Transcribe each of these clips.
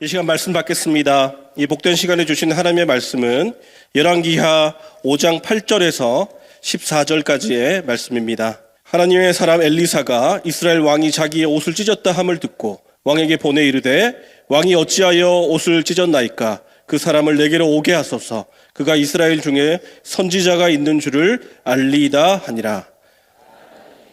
이 시간 말씀 받겠습니다. 이 복된 시간에 주신 하나님의 말씀은 열왕기하 5장 8절에서 14절까지의 말씀입니다. 하나님의 사람 엘리사가 이스라엘 왕이 자기의 옷을 찢었다 함을 듣고 왕에게 보내 이르되 왕이 어찌하여 옷을 찢었나이까? 그 사람을 내게로 오게 하소서. 그가 이스라엘 중에 선지자가 있는 줄을 알리이다 하니라.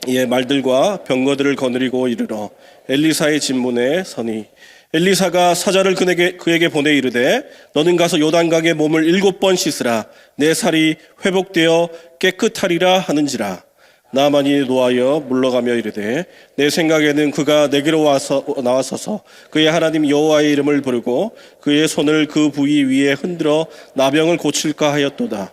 이에 말들과 병거들을 거느리고 이르러 엘리사의 진문에 서니 엘리사가 사자를 그에게 보내 이르되 너는 가서 요단강에 몸을 7번 씻으라. 내 살이 회복되어 깨끗하리라 하는지라. 나만이 노하여 물러가며 이르되 내 생각에는 그가 내게로 나와서서 그의 하나님 여호와의 이름을 부르고 그의 손을 그 부위 위에 흔들어 나병을 고칠까 하였도다.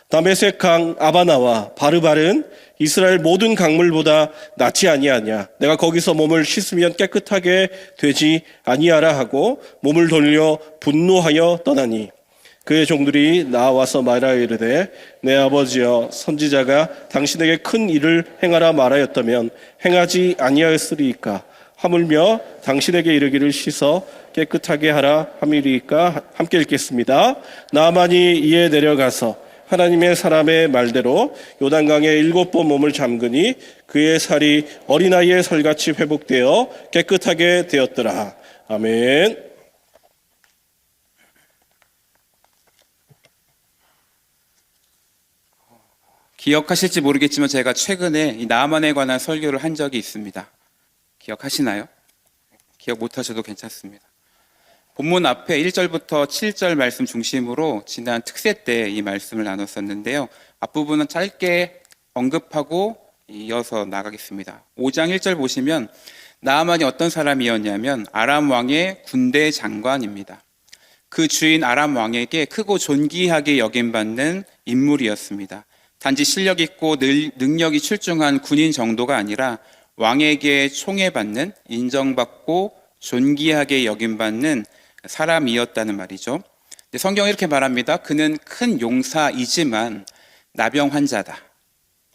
다메섹 강 아바나와 바르발은 이스라엘 모든 강물보다 낫지 아니하냐. 내가 거기서 몸을 씻으면 깨끗하게 되지 아니하라 하고 몸을 돌려 분노하여 떠나니 그의 종들이 나와서 말하여 이르되 내 아버지여 선지자가 당신에게 큰 일을 행하라 말하였다면 행하지 아니하였으리이까. 하물며 당신에게 이르기를 씻어 깨끗하게 하라 함이리이까. 함께 읽겠습니다. 나만이 이에 내려가서 하나님의 사람의 말대로 요단강에 7번 몸을 잠그니 그의 살이 어린아이의 살같이 회복되어 깨끗하게 되었더라. 아멘. 기억하실지 모르겠지만 제가 최근에 이 나만에 관한 설교를 한 적이 있습니다. 기억하시나요? 기억 못하셔도 괜찮습니다. 본문 앞에 1절부터 7절 말씀 중심으로 지난 특세 때 이 말씀을 나눴었는데요. 앞부분은 짧게 언급하고 이어서 나가겠습니다. 5장 1절 보시면 나아만이 어떤 사람이었냐면 아람 왕의 군대 장관입니다. 그 주인 아람 왕에게 크고 존귀하게 여김받는 인물이었습니다. 단지 실력 있고 능력이 출중한 군인 정도가 아니라 왕에게 총애받는, 인정받고 존귀하게 여김받는 사람이었다는 말이죠. 성경은 이렇게 말합니다. 그는 큰 용사이지만 나병 환자다.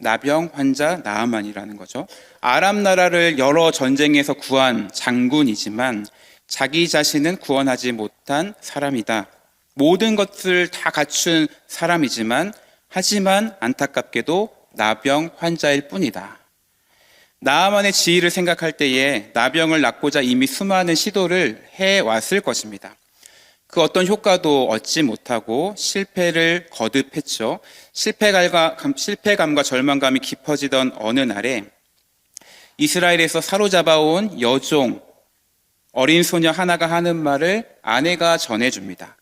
나병 환자 나아만이라는 거죠. 아람 나라를 여러 전쟁에서 구한 장군이지만 자기 자신은 구원하지 못한 사람이다. 모든 것을 다 갖춘 사람이지만 하지만 안타깝게도 나병 환자일 뿐이다. 나아만의 지위를 생각할 때에 나병을 낫고자 이미 수많은 시도를 해왔을 것입니다. 그 어떤 효과도 얻지 못하고 실패를 거듭했죠. 실패감과 절망감이 깊어지던 어느 날에 이스라엘에서 사로잡아온 여종, 어린 소녀 하나가 하는 말을 아내가 전해줍니다.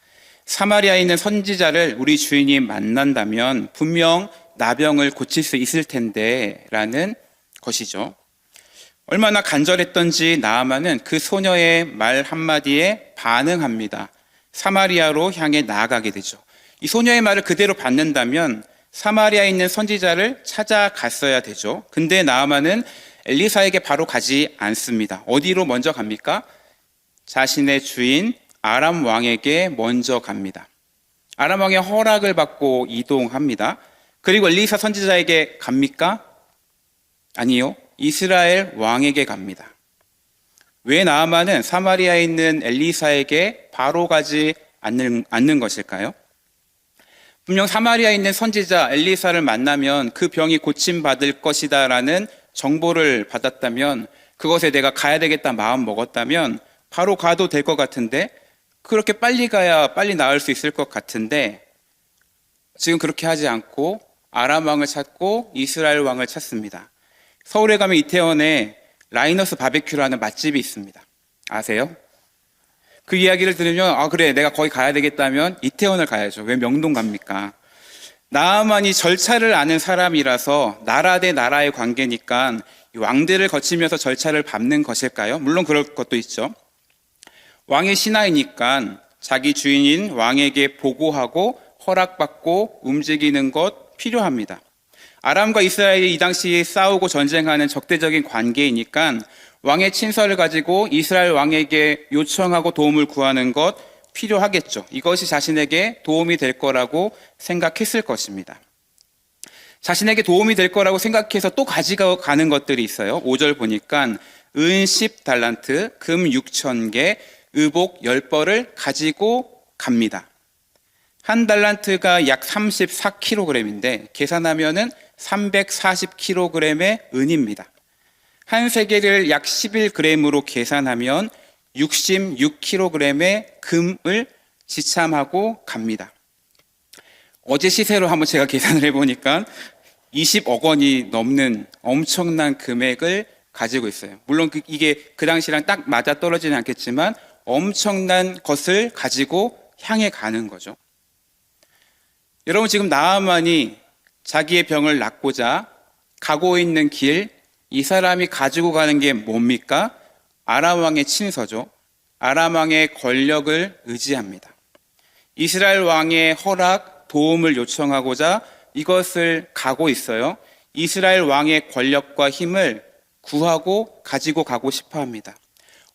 사마리아에 있는 선지자를 우리 주인이 만난다면 분명 나병을 고칠 수 있을 텐데 라는 것이죠. 얼마나 간절했던지 나아만은 그 소녀의 말 한마디에 반응합니다. 사마리아로 향해 나아가게 되죠. 이 소녀의 말을 그대로 받는다면 사마리아에 있는 선지자를 찾아갔어야 되죠. 근데 나아만은 엘리사에게 바로 가지 않습니다. 어디로 먼저 갑니까? 자신의 주인 아람 왕에게 먼저 갑니다. 아람 왕의 허락을 받고 이동합니다. 그리고 엘리사 선지자에게 갑니까? 아니요. 이스라엘 왕에게 갑니다. 왜 나아만은 사마리아에 있는 엘리사에게 바로 가지 않는 것일까요? 분명 사마리아에 있는 선지자 엘리사를 만나면 그 병이 고침받을 것이다 라는 정보를 받았다면, 그것에 내가 가야 되겠다 마음 먹었다면 바로 가도 될 것 같은데, 그렇게 빨리 가야 빨리 나을 수 있을 것 같은데 지금 그렇게 하지 않고 아람 왕을 찾고 이스라엘 왕을 찾습니다. 서울에 가면 이태원에 라이너스 바베큐라는 맛집이 있습니다. 아세요? 그 이야기를 들으면 그래 내가 거기 가야 되겠다면 이태원을 가야죠. 왜 명동 갑니까? 나아만이 절차를 아는 사람이라서 나라 대 나라의 관계니까 왕들을 거치면서 절차를 밟는 것일까요? 물론 그럴 것도 있죠. 왕의 신하이니까 자기 주인인 왕에게 보고하고 허락받고 움직이는 것 필요합니다. 아람과 이스라엘이 이 당시 싸우고 전쟁하는 적대적인 관계이니까 왕의 친서를 가지고 이스라엘 왕에게 요청하고 도움을 구하는 것 필요하겠죠. 이것이 자신에게 도움이 될 거라고 생각했을 것입니다. 자신에게 도움이 될 거라고 생각해서 또 가져가는 것들이 있어요. 5절 보니까 은 10달란트, 금 6,000개, 의복 10벌을 가지고 갑니다. 한 달란트가 약 34kg인데 계산하면은 340kg의 은입니다. 한 세겔을 약 11g으로 계산하면 66kg의 금을 지참하고 갑니다. 어제 시세로 한번 제가 계산을 해보니까 20억 원이 넘는 엄청난 금액을 가지고 있어요. 물론 이게 그 당시랑 딱 맞아 떨어지는 않겠지만 엄청난 것을 가지고 향해 가는 거죠. 여러분, 지금 나아만이 자기의 병을 낫고자 가고 있는 길, 이 사람이 가지고 가는 게 뭡니까? 아람 왕의 친서죠. 아람 왕의 권력을 의지합니다. 이스라엘 왕의 허락, 도움을 요청하고자 이것을 가고 있어요. 이스라엘 왕의 권력과 힘을 구하고 가지고 가고 싶어 합니다.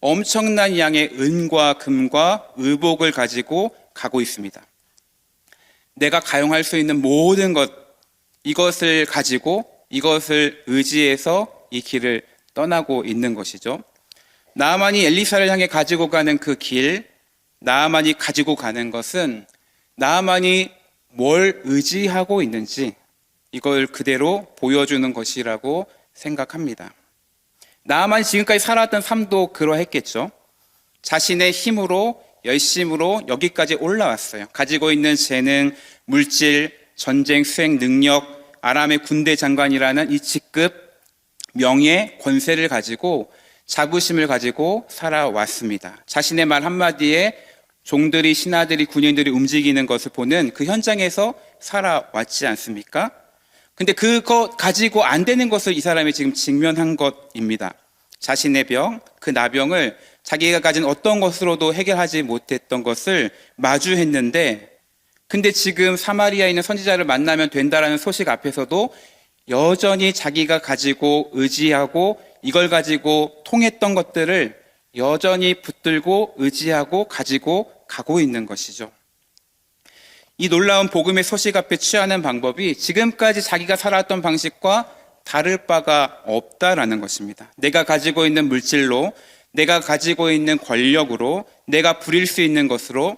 엄청난 양의 은과 금과 의복을 가지고 가고 있습니다. 내가 가용할 수 있는 모든 것, 이것을 가지고 이것을 의지해서 이 길을 떠나고 있는 것이죠. 나아만이 엘리사를 향해 가지고 가는 그 길, 나아만이 가지고 가는 것은 나아만이 뭘 의지하고 있는지 이걸 그대로 보여주는 것이라고 생각합니다. 나아만이 지금까지 살아왔던 삶도 그러했겠죠. 자신의 힘으로 열심으로 여기까지 올라왔어요. 가지고 있는 재능, 물질, 전쟁 수행 능력, 아람의 군대 장관이라는 이 직급, 명예, 권세를 가지고 자부심을 가지고 살아왔습니다. 자신의 말 한마디에 종들이, 신하들이, 군인들이 움직이는 것을 보는 그 현장에서 살아왔지 않습니까? 근데 그거 가지고 안 되는 것을 이 사람이 지금 직면한 것입니다. 자신의 병, 그 나병을 자기가 가진 어떤 것으로도 해결하지 못했던 것을 마주했는데, 근데 지금 사마리아에 있는 선지자를 만나면 된다라는 소식 앞에서도 여전히 자기가 가지고 의지하고 이걸 가지고 통했던 것들을 여전히 붙들고 의지하고 가지고 가고 있는 것이죠. 이 놀라운 복음의 소식 앞에 취하는 방법이 지금까지 자기가 살아왔던 방식과 다를 바가 없다라는 것입니다. 내가 가지고 있는 물질로, 내가 가지고 있는 권력으로, 내가 부릴 수 있는 것으로,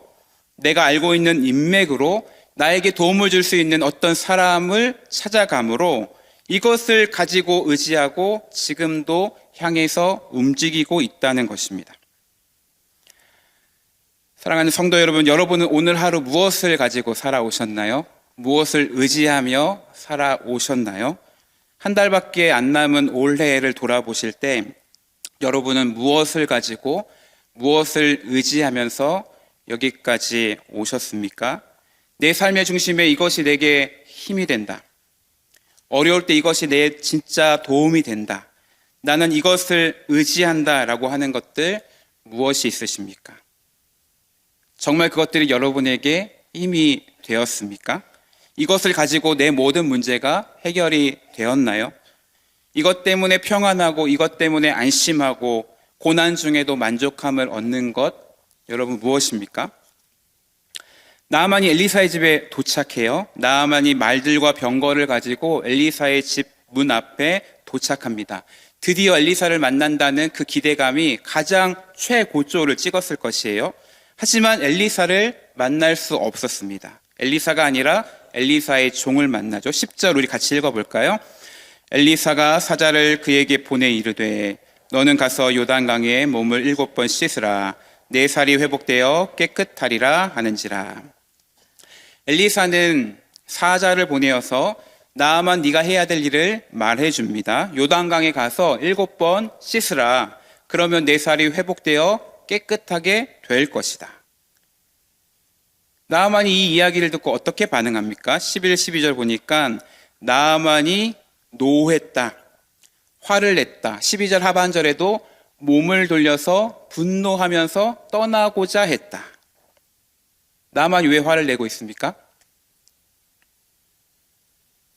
내가 알고 있는 인맥으로 나에게 도움을 줄 수 있는 어떤 사람을 찾아감으로 이것을 가지고 의지하고 지금도 향해서 움직이고 있다는 것입니다. 사랑하는 성도 여러분, 여러분은 오늘 하루 무엇을 가지고 살아오셨나요? 무엇을 의지하며 살아오셨나요? 한 달밖에 안 남은 올해를 돌아보실 때 여러분은 무엇을 가지고 무엇을 의지하면서 여기까지 오셨습니까? 내 삶의 중심에 이것이 내게 힘이 된다. 어려울 때 이것이 내 진짜 도움이 된다. 나는 이것을 의지한다라고 하는 것들 무엇이 있으십니까? 정말 그것들이 여러분에게 힘이 되었습니까? 이것을 가지고 내 모든 문제가 해결이 되었나요? 이것 때문에 평안하고 이것 때문에 안심하고 고난 중에도 만족함을 얻는 것, 여러분 무엇입니까? 나아만이 엘리사의 집에 도착해요. 나아만이 말들과 병거를 가지고 엘리사의 집 문 앞에 도착합니다. 드디어 엘리사를 만난다는 그 기대감이 가장 최고조를 찍었을 것이에요. 하지만 엘리사를 만날 수 없었습니다. 엘리사가 아니라 엘리사의 종을 만나죠. 10절 우리 같이 읽어볼까요? 엘리사가 사자를 그에게 보내 이르되 너는 가서 요단강에 몸을 7번 씻으라. 내 살이 회복되어 깨끗하리라 하는지라. 엘리사는 사자를 보내어서 나아만 네가 해야 될 일을 말해줍니다. 요단강에 가서 7번 씻으라. 그러면 내 살이 회복되어 깨끗하게 될 것이다. 나아만이 이 이야기를 듣고 어떻게 반응합니까? 11, 12절 보니까 나아만이 노했다. 화를 냈다. 12절 하반절에도 몸을 돌려서 분노하면서 떠나고자 했다. 나아만이 왜 화를 내고 있습니까?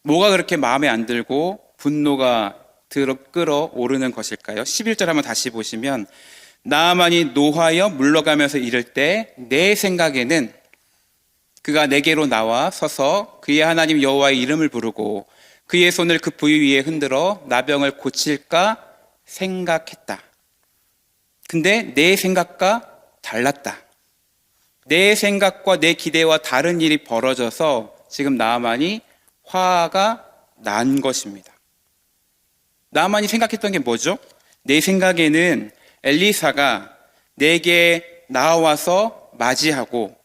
뭐가 그렇게 마음에 안 들고 분노가 끌어오르는 것일까요? 11절 한번 다시 보시면 나아만이 노하여 물러가면서 이를 때 내 생각에는 그가 내게로 나와 서서 그의 하나님 여호와의 이름을 부르고 그의 손을 그 부위 위에 흔들어 나병을 고칠까 생각했다. 근데 내 생각과 달랐다. 내 생각과 내 기대와 다른 일이 벌어져서 지금 나아만이 화가 난 것입니다. 나아만이 생각했던 게 뭐죠? 내 생각에는 엘리사가 내게 나와서 맞이하고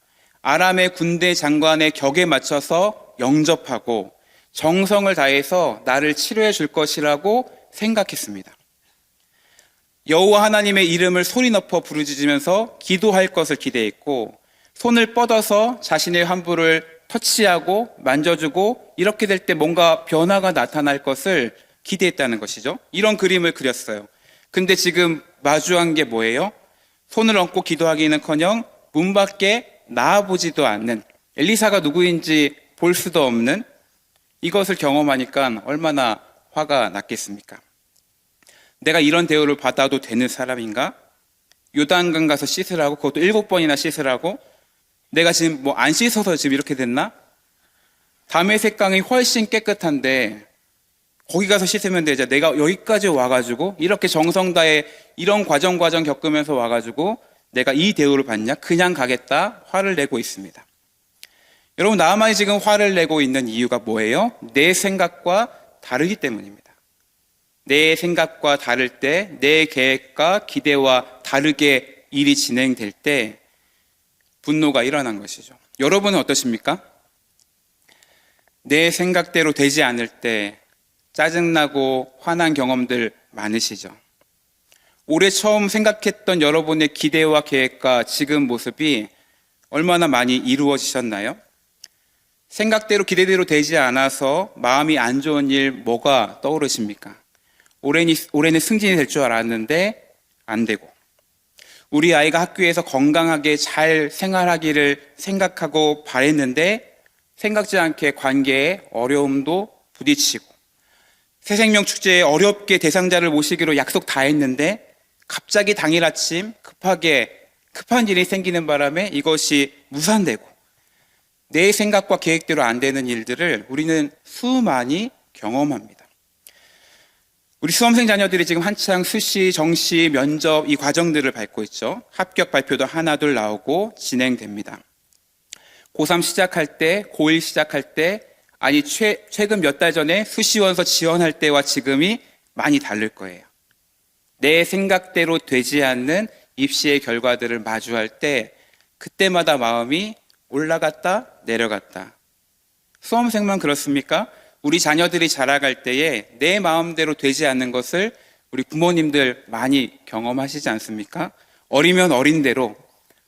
아람의 군대 장관의 격에 맞춰서 영접하고 정성을 다해서 나를 치료해 줄 것이라고 생각했습니다. 여호와 하나님의 이름을 소리 높여 부르짖으면서 기도할 것을 기대했고 손을 뻗어서 자신의 환부를 터치하고 만져주고 이렇게 될 때 뭔가 변화가 나타날 것을 기대했다는 것이죠. 이런 그림을 그렸어요. 근데 지금 마주한 게 뭐예요? 손을 얹고 기도하기는커녕 문 밖에 나아보지도 않는, 엘리사가 누구인지 볼 수도 없는, 이것을 경험하니까 얼마나 화가 났겠습니까? 내가 이런 대우를 받아도 되는 사람인가? 요단강 가서 씻으라고, 그것도 7번이나 씻으라고? 내가 지금 뭐 안 씻어서 지금 이렇게 됐나? 다메섹 강이 훨씬 깨끗한데 거기 가서 씻으면 되죠. 내가 여기까지 와가지고 이렇게 정성 다해 이런 과정 겪으면서 와가지고 내가 이 대우를 받냐? 그냥 가겠다. 화를 내고 있습니다. 여러분, 나만이 지금 화를 내고 있는 이유가 뭐예요? 내 생각과 다르기 때문입니다. 내 생각과 다를 때, 내 계획과 기대와 다르게 일이 진행될 때 분노가 일어난 것이죠. 여러분은 어떠십니까? 내 생각대로 되지 않을 때 짜증나고 화난 경험들 많으시죠? 올해 처음 생각했던 여러분의 기대와 계획과 지금 모습이 얼마나 많이 이루어지셨나요? 생각대로 기대대로 되지 않아서 마음이 안 좋은 일 뭐가 떠오르십니까? 올해는 승진이 될 줄 알았는데 안 되고, 우리 아이가 학교에서 건강하게 잘 생활하기를 생각하고 바랬는데 생각지 않게 관계에 어려움도 부딪히고, 새생명 축제에 어렵게 대상자를 모시기로 약속 다 했는데 갑자기 당일 아침 급한 일이 생기는 바람에 이것이 무산되고, 내 생각과 계획대로 안 되는 일들을 우리는 수많이 경험합니다. 우리 수험생 자녀들이 지금 한창 수시, 정시, 면접 이 과정들을 밟고 있죠. 합격 발표도 하나둘 나오고 진행됩니다. 고3 시작할 때, 고1 시작할 때, 아니 최근 몇 달 전에 수시원서 지원할 때와 지금이 많이 다를 거예요. 내 생각대로 되지 않는 입시의 결과들을 마주할 때 그때마다 마음이 올라갔다 내려갔다. 수험생만 그렇습니까? 우리 자녀들이 자라갈 때에 내 마음대로 되지 않는 것을 우리 부모님들 많이 경험하시지 않습니까? 어리면 어린 대로,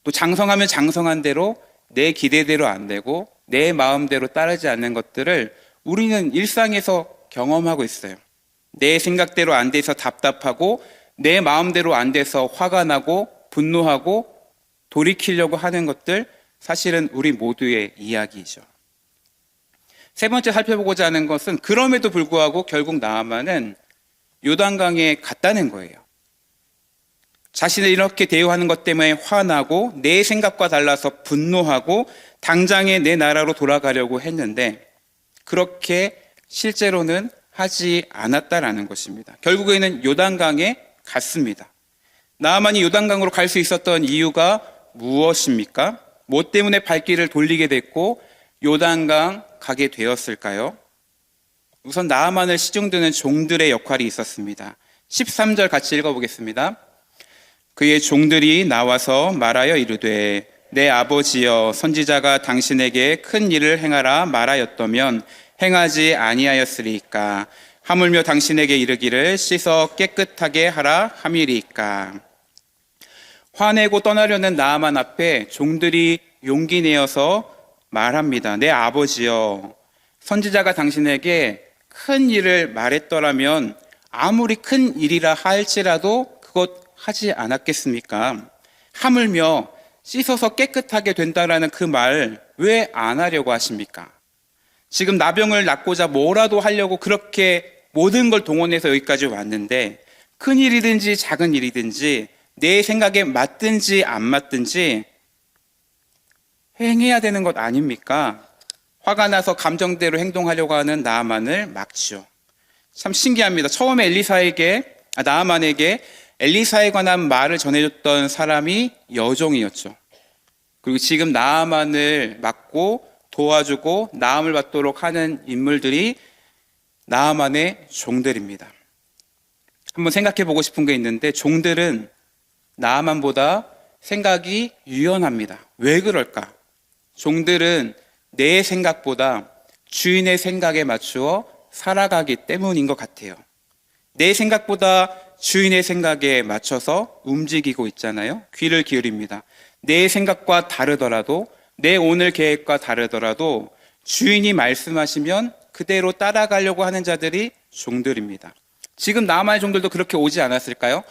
또 장성하면 장성한 대로 내 기대대로 안 되고 내 마음대로 따르지 않는 것들을 우리는 일상에서 경험하고 있어요. 내 생각대로 안 돼서 답답하고 내 마음대로 안 돼서 화가 나고 분노하고 돌이키려고 하는 것들, 사실은 우리 모두의 이야기이죠. 세 번째 살펴보고자 하는 것은 그럼에도 불구하고 결국 나아만은 요단강에 갔다는 거예요. 자신을 이렇게 대우하는 것 때문에 화나고 내 생각과 달라서 분노하고 당장에 내 나라로 돌아가려고 했는데 그렇게 실제로는 하지 않았다라는 것입니다. 결국에는 요단강에 갔습니다. 나아만이 요단강으로 갈 수 있었던 이유가 무엇입니까? 뭐 때문에 발길을 돌리게 됐고 요단강 가게 되었을까요? 우선 나아만을 시중드는 종들의 역할이 있었습니다. 13절 같이 읽어보겠습니다. 그의 종들이 나와서 말하여 이르되 내 아버지여, 선지자가 당신에게 큰 일을 행하라 말하였다면 행하지 아니하였으리이까? 하물며 당신에게 이르기를 씻어 깨끗하게 하라 함이리이까? 화내고 떠나려는 나아만 앞에 종들이 용기 내어서 말합니다. 내 아버지여, 선지자가 당신에게 큰 일을 말했더라면 아무리 큰 일이라 할지라도 그것 하지 않았겠습니까? 하물며 씻어서 깨끗하게 된다라는 그 말 왜 안 하려고 하십니까? 지금 나병을 낫고자 뭐라도 하려고 그렇게 모든 걸 동원해서 여기까지 왔는데 큰 일이든지 작은 일이든지 내 생각에 맞든지 안 맞든지 행해야 되는 것 아닙니까? 화가 나서 감정대로 행동하려고 하는 나아만을 막죠. 참 신기합니다. 처음에 나아만에게 엘리사에 관한 말을 전해줬던 사람이 여종이었죠. 그리고 지금 나아만을 맡고 도와주고 나음을 받도록 하는 인물들이 나아만의 종들입니다. 한번 생각해 보고 싶은 게 있는데, 종들은 나아만보다 생각이 유연합니다. 왜 그럴까? 종들은 내 생각보다 주인의 생각에 맞추어 살아가기 때문인 것 같아요. 내 생각보다 주인의 생각에 맞춰서 움직이고 있잖아요. 귀를 기울입니다. 내 생각과 다르더라도, 내 오늘 계획과 다르더라도 주인이 말씀하시면 그대로 따라가려고 하는 자들이 종들입니다. 지금 나아만의 종들도 그렇게 오지 않았을까요?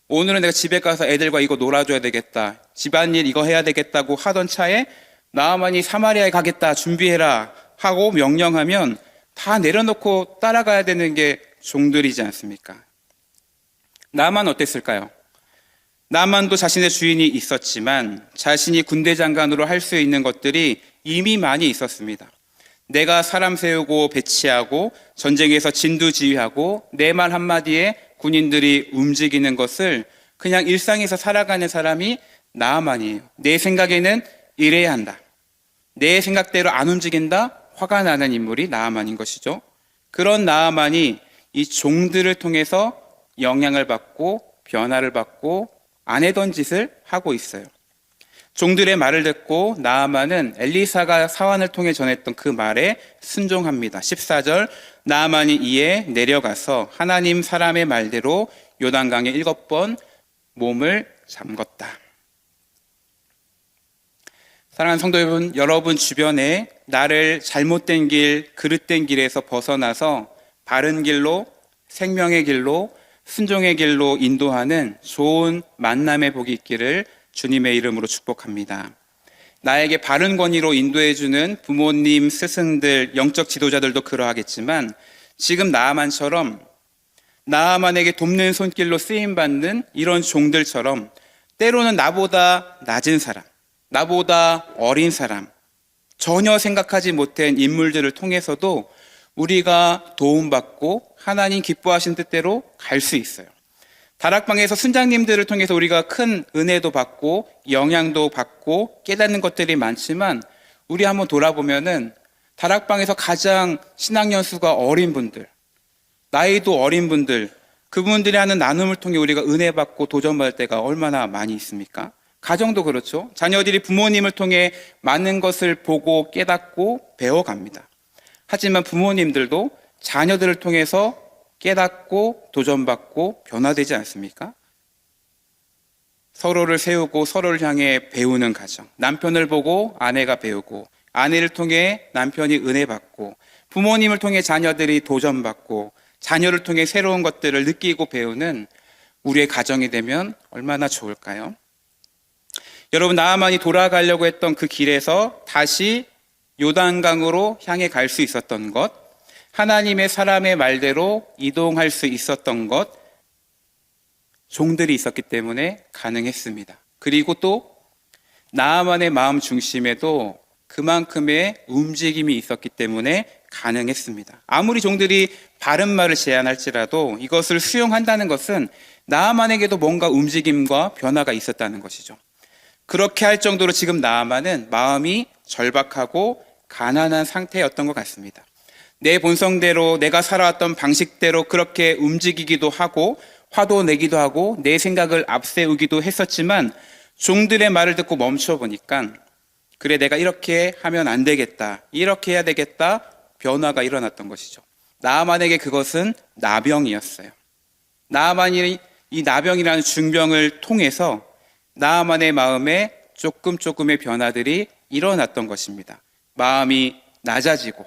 오늘은 내가 집에 가서 애들과 이거 놀아줘야 되겠다, 집안일 이거 해야 되겠다고 하던 차에 나아만이 사마리아에 가겠다, 준비해라 하고 명령하면 다 내려놓고 따라가야 되는 게 종들이지 않습니까? 나아만 어땠을까요? 나아만도 자신의 주인이 있었지만 자신이 군대 장관으로 할 수 있는 것들이 이미 많이 있었습니다. 내가 사람 세우고 배치하고 전쟁에서 진두지휘하고 내 말 한마디에 군인들이 움직이는 것을 그냥 일상에서 살아가는 사람이 나아만이에요. 내 생각에는 이래야 한다, 내 생각대로 안 움직인다, 화가 나는 인물이 나아만인 것이죠. 그런 나아만이 이 종들을 통해서 영향을 받고 변화를 받고 안 하던 짓을 하고 있어요. 종들의 말을 듣고 나아만은 엘리사가 사환을 통해 전했던 그 말에 순종합니다. 14절, 나아만이 이에 내려가서 하나님 사람의 말대로 요단강에 7번 몸을 잠궜다. 사랑하는 성도 여러분 주변에 나를 잘못된 길, 그릇된 길에서 벗어나서 바른 길로, 생명의 길로, 순종의 길로 인도하는 좋은 만남의 복이 있기를 주님의 이름으로 축복합니다. 나에게 바른 권위로 인도해주는 부모님, 스승들, 영적 지도자들도 그러하겠지만 지금 나아만처럼 나아만에게 돕는 손길로 쓰임받는 이런 종들처럼 때로는 나보다 낮은 사람, 나보다 어린 사람, 전혀 생각하지 못한 인물들을 통해서도 우리가 도움받고 하나님 기뻐하신 뜻대로 갈 수 있어요. 다락방에서 순장님들을 통해서 우리가 큰 은혜도 받고 영향도 받고 깨닫는 것들이 많지만 우리 한번 돌아보면은 다락방에서 가장 신학연수가 어린 분들, 나이도 어린 분들, 그분들이 하는 나눔을 통해 우리가 은혜 받고 도전받을 때가 얼마나 많이 있습니까? 가정도 그렇죠. 자녀들이 부모님을 통해 많은 것을 보고 깨닫고 배워갑니다. 하지만 부모님들도 자녀들을 통해서 깨닫고 도전받고 변화되지 않습니까? 서로를 세우고 서로를 향해 배우는 가정, 남편을 보고 아내가 배우고, 아내를 통해 남편이 은혜 받고, 부모님을 통해 자녀들이 도전받고, 자녀를 통해 새로운 것들을 느끼고 배우는 우리의 가정이 되면 얼마나 좋을까요? 여러분, 나아만이 돌아가려고 했던 그 길에서 다시 요단강으로 향해 갈 수 있었던 것, 하나님의 사람의 말대로 이동할 수 있었던 것, 종들이 있었기 때문에 가능했습니다. 그리고 또 나아만의 마음 중심에도 그만큼의 움직임이 있었기 때문에 가능했습니다. 아무리 종들이 바른 말을 제안할지라도 이것을 수용한다는 것은 나아만에게도 뭔가 움직임과 변화가 있었다는 것이죠. 그렇게 할 정도로 지금 나아만은 마음이 절박하고 가난한 상태였던 것 같습니다. 내 본성대로, 내가 살아왔던 방식대로 그렇게 움직이기도 하고 화도 내기도 하고 내 생각을 앞세우기도 했었지만 종들의 말을 듣고 멈춰보니까 그래, 내가 이렇게 하면 안 되겠다, 이렇게 해야 되겠다, 변화가 일어났던 것이죠. 나아만에게 그것은 나병이었어요. 나아만이 이 나병이라는 중병을 통해서 나아만의 마음에 조금의 변화들이 일어났던 것입니다. 마음이 낮아지고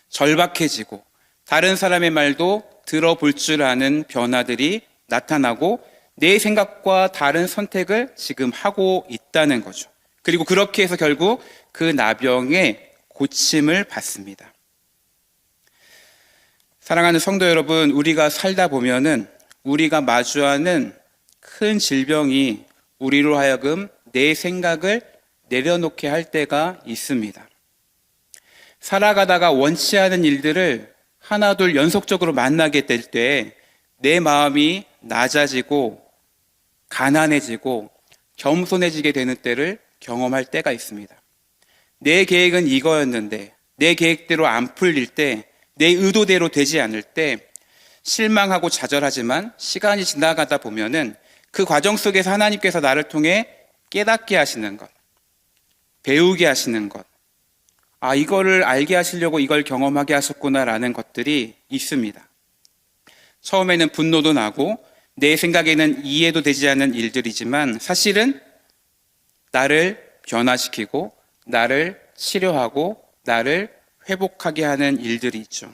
절박해지고 다른 사람의 말도 들어볼 줄 아는 변화들이 나타나고 내 생각과 다른 선택을 지금 하고 있다는 거죠. 그리고 그렇게 해서 결국 그 나병의 고침을 받습니다. 사랑하는 성도 여러분, 우리가 살다 보면은 우리가 마주하는 큰 질병이 우리로 하여금 내 생각을 내려놓게 할 때가 있습니다. 살아가다가 원치 않은 일들을 하나 둘 연속적으로 만나게 될 때 내 마음이 낮아지고 가난해지고 겸손해지게 되는 때를 경험할 때가 있습니다. 내 계획은 이거였는데 내 계획대로 안 풀릴 때, 내 의도대로 되지 않을 때 실망하고 좌절하지만 시간이 지나가다 보면은 그 과정 속에서 하나님께서 나를 통해 깨닫게 하시는 것, 배우게 하시는 것, 아, 이거를 알게 하시려고 이걸 경험하게 하셨구나라는 것들이 있습니다. 처음에는 분노도 나고 내 생각에는 이해도 되지 않는 일들이지만 사실은 나를 변화시키고 나를 치료하고 나를 회복하게 하는 일들이 있죠.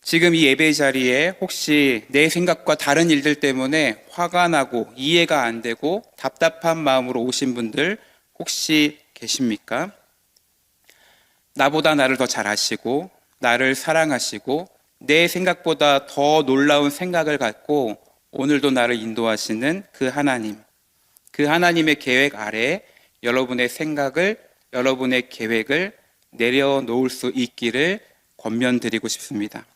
지금 이 예배 자리에 혹시 내 생각과 다른 일들 때문에 화가 나고 이해가 안 되고 답답한 마음으로 오신 분들 혹시 계십니까? 나보다 나를 더 잘 아시고 나를 사랑하시고 내 생각보다 더 놀라운 생각을 갖고 오늘도 나를 인도하시는 그 하나님, 그 하나님의 계획 아래 여러분의 생각을, 여러분의 계획을 내려놓을 수 있기를 권면드리고 싶습니다.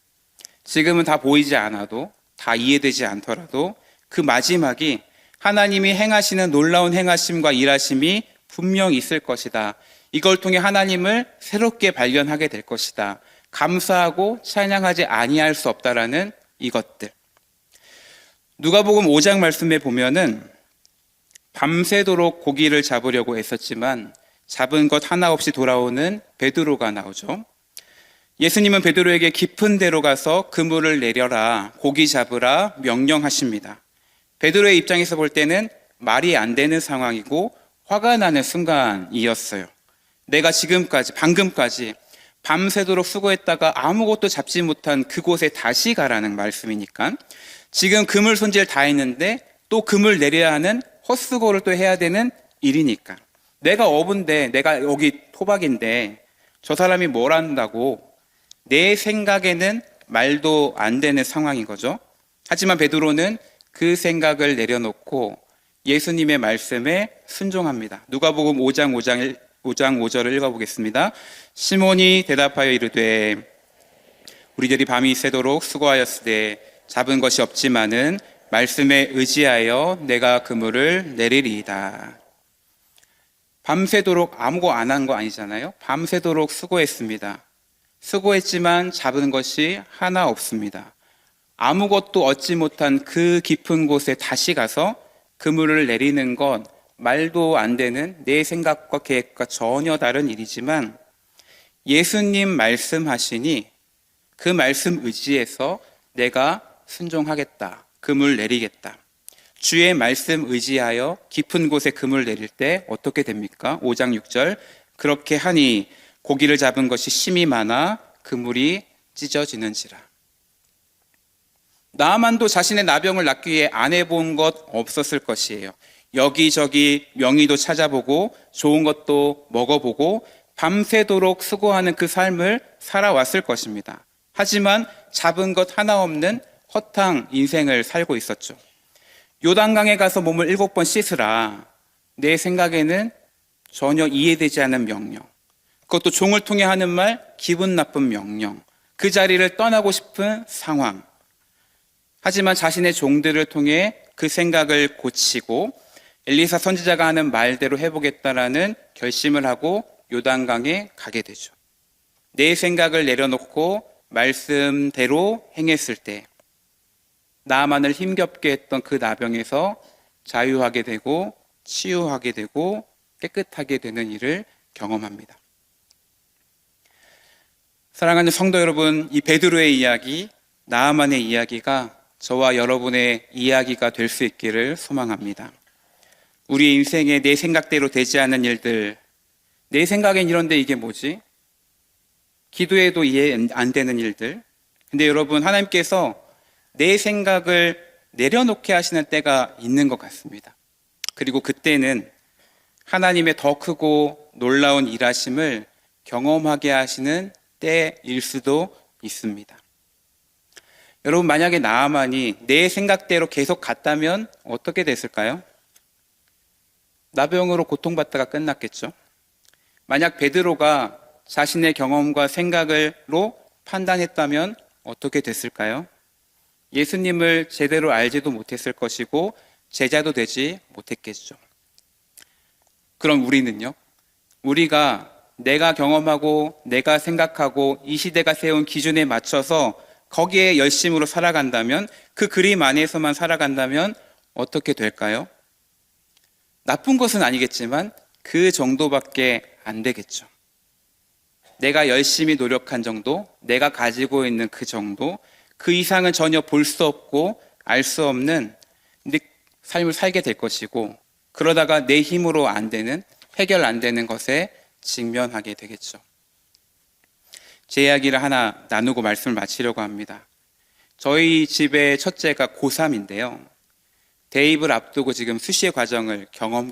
지금은 다 보이지 않아도, 다 이해되지 않더라도 그 마지막이 하나님이 행하시는 놀라운 행하심과 일하심이 분명히 있을 것이다. 이걸 통해 하나님을 새롭게 발견하게 될 것이다. 감사하고 찬양하지 아니할 수 없다라는 이것들. 누가복음 5장 말씀에 보면은 밤새도록 고기를 잡으려고 애썼지만 잡은 것 하나 없이 돌아오는 베드로가 나오죠. 예수님은 베드로에게 깊은 데로 가서 그물을 내려라, 고기 잡으라 명령하십니다. 베드로의 입장에서 볼 때는 말이 안 되는 상황이고 화가 나는 순간이었어요. 내가 지금까지, 방금까지 밤새도록 수고했다가 아무것도 잡지 못한 그곳에 다시 가라는 말씀이니까 지금 그물 손질 다 했는데 또 그물 내려야 하는 헛수고를 또 해야 되는 일이니까 내가 어부인데, 내가 여기 토박인데 저 사람이 뭘 한다고 내 생각에는 말도 안 되는 상황인 거죠. 하지만 베드로는 그 생각을 내려놓고 예수님의 말씀에 순종합니다. 누가복음 5장 5절을 읽어보겠습니다. 시몬이 대답하여 이르되 우리들이 밤이 새도록 수고하였으되 잡은 것이 없지만은 말씀에 의지하여 내가 그물을 내리리이다. 밤새도록 아무거 안 한 거 아니잖아요. 밤새도록 수고했습니다. 수고했지만 잡은 것이 하나 없습니다. 아무것도 얻지 못한 그 깊은 곳에 다시 가서 그물을 내리는 건 말도 안 되는 내 생각과 계획과 전혀 다른 일이지만 예수님 말씀하시니 그 말씀 의지해서 내가 순종하겠다. 그물 내리겠다. 주의 말씀 의지하여 깊은 곳에 그물 내릴 때 어떻게 됩니까? 5장 6절 그렇게 하니 고기를 잡은 것이 심이 많아 그물이 찢어지는지라. 나만도 자신의 나병을 낫기 위해 안 해본 것 없었을 것이에요. 여기저기 명의도 찾아보고 좋은 것도 먹어보고 밤새도록 수고하는 그 삶을 살아왔을 것입니다. 하지만 잡은 것 하나 없는 허탕 인생을 살고 있었죠. 요단강에 가서 몸을 7번 씻으라. 내 생각에는 전혀 이해되지 않는 명령. 그것도 종을 통해 하는 말, 기분 나쁜 명령. 그 자리를 떠나고 싶은 상황. 하지만 자신의 종들을 통해 그 생각을 고치고 엘리사 선지자가 하는 말대로 해보겠다라는 결심을 하고 요단강에 가게 되죠. 내 생각을 내려놓고 말씀대로 행했을 때 나만을 힘겹게 했던 그 나병에서 자유하게 되고 치유하게 되고 깨끗하게 되는 일을 경험합니다. 사랑하는 성도 여러분, 이 베드로의 이야기, 나아만의 이야기가 저와 여러분의 이야기가 될 수 있기를 소망합니다. 우리 인생에 내 생각대로 되지 않는 일들, 내 생각엔 이런데 이게 뭐지? 기도해도 이해 안 되는 일들. 근데 여러분, 하나님께서 내 생각을 내려놓게 하시는 때가 있는 것 같습니다. 그리고 그때는 하나님의 더 크고 놀라운 일하심을 경험하게 하시는 때일 수도 있습니다. 여러분, 만약에 나아만이 내 생각대로 계속 갔다면 어떻게 됐을까요? 나병으로 고통받다가 끝났겠죠. 만약 베드로가 자신의 경험과 생각으로 판단했다면 어떻게 됐을까요? 예수님을 제대로 알지도 못했을 것이고 제자도 되지 못했겠죠. 그럼 우리는요? 우리가 내가 경험하고 내가 생각하고 이 시대가 세운 기준에 맞춰서 거기에 열심으로 살아간다면, 그 그림 안에서만 살아간다면 어떻게 될까요? 나쁜 것은 아니겠지만 그 정도밖에 안 되겠죠. 내가 열심히 노력한 정도, 내가 가지고 있는 그 정도, 그 이상은 전혀 볼 수 없고 알 수 없는 삶을 살게 될 것이고, 그러다가 내 힘으로 안 되는, 해결 안 되는 것에 직면하게 되겠죠. 제 이야기를 하나 나누고 말씀을 마치려고 합니다. 저희 집의 첫째가 고3인데요. 대입을 앞두고 지금 수시의 과정을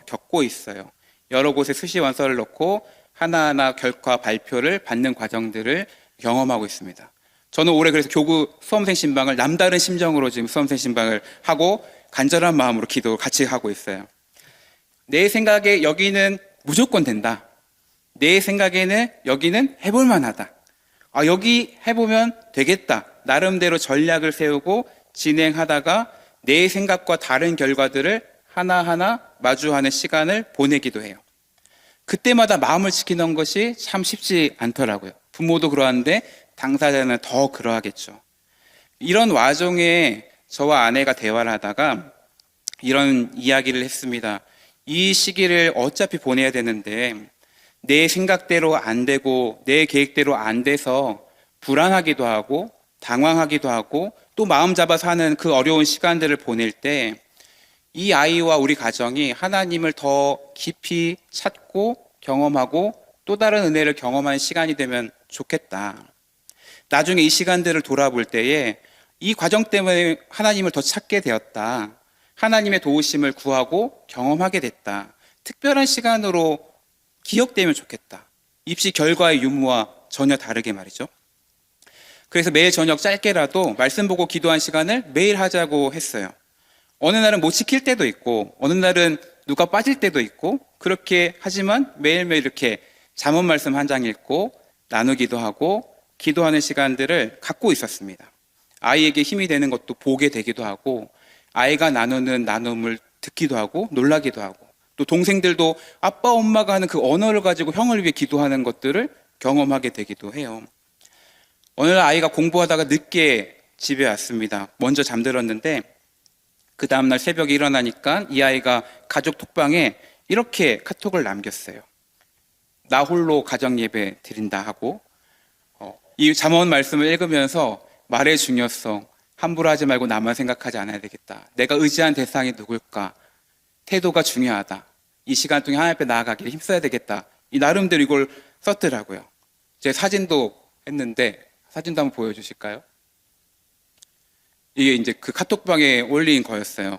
겪고 있어요. 여러 곳에 수시 원서를 넣고 하나하나 결과 발표를 받는 과정들을 경험하고 있습니다. 저는 올해 그래서 교구 수험생 신방을 남다른 심정으로 지금 수험생 신방을 하고 간절한 마음으로 기도 같이 하고 있어요. 내 생각에 여기는 무조건 된다. 내 생각에는 여기는 해볼 만하다. 여기 해보면 되겠다. 나름대로 전략을 세우고 진행하다가 내 생각과 다른 결과들을 하나하나 마주하는 시간을 보내기도 해요. 그때마다 마음을 지키는 것이 참 쉽지 않더라고요. 부모도 그러한데 당사자는 더 그러하겠죠. 이런 와중에 저와 아내가 대화를 하다가 이런 이야기를 했습니다. 이 시기를 어차피 보내야 되는데 내 생각대로 안 되고 내 계획대로 안 돼서 불안하기도 하고 당황하기도 하고 또 마음 잡아서 하는 그 어려운 시간들을 보낼 때 이 아이와 우리 가정이 하나님을 더 깊이 찾고 경험하고 또 다른 은혜를 경험하는 시간이 되면 좋겠다. 나중에 이 시간들을 돌아볼 때에 이 과정 때문에 하나님을 더 찾게 되었다. 하나님의 도우심을 구하고 경험하게 됐다. 특별한 시간으로 기억되면 좋겠다. 입시 결과의 유무와 전혀 다르게 말이죠. 그래서 매일 저녁 짧게라도 말씀 보고 기도한 시간을 매일 하자고 했어요. 어느 날은 못 지킬 때도 있고 어느 날은 누가 빠질 때도 있고 그렇게 하지만 매일매일 이렇게 잠언 말씀 한 장 읽고 나누기도 하고 기도하는 시간들을 갖고 있었습니다. 아이에게 힘이 되는 것도 보게 되기도 하고 아이가 나누는 나눔을 듣기도 하고 놀라기도 하고 또 동생들도 아빠 엄마가 하는 그 언어를 가지고 형을 위해 기도하는 것들을 경험하게 되기도 해요. 어느 날 아이가 공부하다가 늦게 집에 왔습니다. 먼저 잠들었는데 그 다음날 새벽에 일어나니까 이 아이가 가족 톡방에 이렇게 카톡을 남겼어요. 나 홀로 가정예배 드린다 하고 이 잠언 말씀을 읽으면서 말의 중요성, 함부로 하지 말고 나만 생각하지 않아야 되겠다. 내가 의지한 대상이 누굴까? 태도가 중요하다. 이 시간 동안 하나님 앞에 나아가기를 힘써야 되겠다. 이 나름대로 이걸 썼더라고요. 제 사진도 했는데 사진도 한번 보여주실까요? 이게 이제 그 카톡방에 올린 거였어요.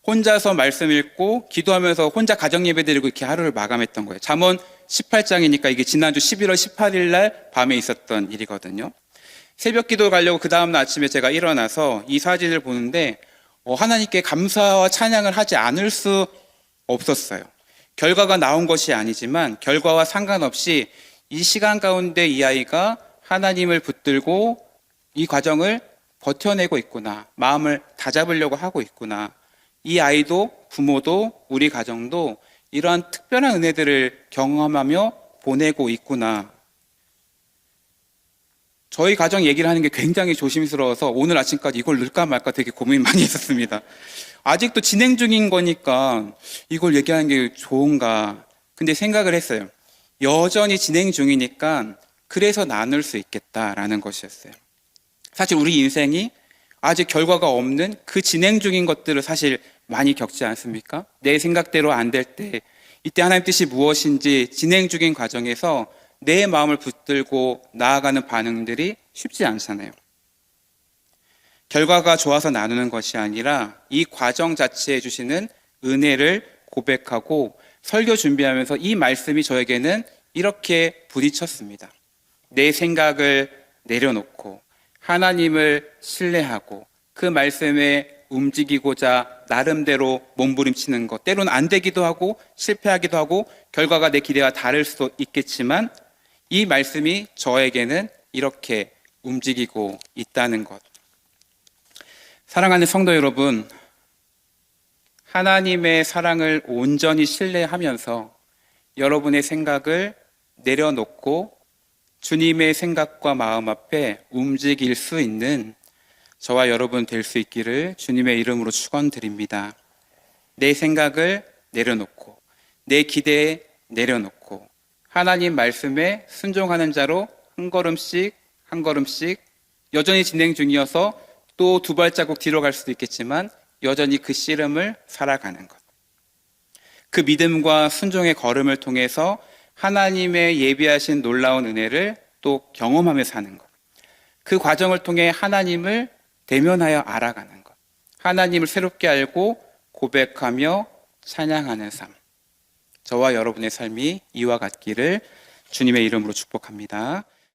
혼자서 말씀 읽고 기도하면서 혼자 가정 예배 드리고 이렇게 하루를 마감했던 거예요. 잠언 18장이니까 이게 지난주 11월 18일 날 밤에 있었던 일이거든요. 새벽 기도 가려고 그 다음날 아침에 제가 일어나서 이 사진을 보는데 하나님께 감사와 찬양을 하지 않을 수 없었어요. 결과가 나온 것이 아니지만 결과와 상관없이 이 시간 가운데 이 아이가 하나님을 붙들고 이 과정을 버텨내고 있구나. 마음을 다잡으려고 하고 있구나. 이 아이도 부모도 우리 가정도 이러한 특별한 은혜들을 경험하며 보내고 있구나. 저희 가정 얘기를 하는 게 굉장히 조심스러워서 오늘 아침까지 이걸 넣을까 말까 되게 고민 많이 했었습니다. 아직도 진행 중인 거니까 이걸 얘기하는 게 좋은가. 근데 생각을 했어요. 여전히 진행 중이니까 그래서 나눌 수 있겠다라는 것이었어요. 사실 우리 인생이 아직 결과가 없는 그 진행 중인 것들을 사실 많이 겪지 않습니까? 내 생각대로 안 될 때, 이때 하나님 뜻이 무엇인지 진행 중인 과정에서 내 마음을 붙들고 나아가는 반응들이 쉽지 않잖아요. 결과가 좋아서 나누는 것이 아니라 이 과정 자체에 주시는 은혜를 고백하고 설교 준비하면서 이 말씀이 저에게는 이렇게 부딪혔습니다. 내 생각을 내려놓고 하나님을 신뢰하고 그 말씀에 움직이고자 나름대로 몸부림치는 것, 때로는 안 되기도 하고 실패하기도 하고 결과가 내 기대와 다를 수도 있겠지만 이 말씀이 저에게는 이렇게 움직이고 있다는 것. 사랑하는 성도 여러분, 하나님의 사랑을 온전히 신뢰하면서 여러분의 생각을 내려놓고 주님의 생각과 마음 앞에 움직일 수 있는 저와 여러분 될 수 있기를 주님의 이름으로 축원드립니다. 내 생각을 내려놓고 내 기대에 내려놓고 하나님 말씀에 순종하는 자로 한 걸음씩 여전히 진행 중이어서 또 두 발자국 뒤로 갈 수도 있겠지만 여전히 그 씨름을 살아가는 것. 그 믿음과 순종의 걸음을 통해서 하나님의 예비하신 놀라운 은혜를 또 경험하며 사는 것. 그 과정을 통해 하나님을 대면하여 알아가는 것. 하나님을 새롭게 알고 고백하며 찬양하는 삶. 저와 여러분의 삶이 이와 같기를 주님의 이름으로 축복합니다.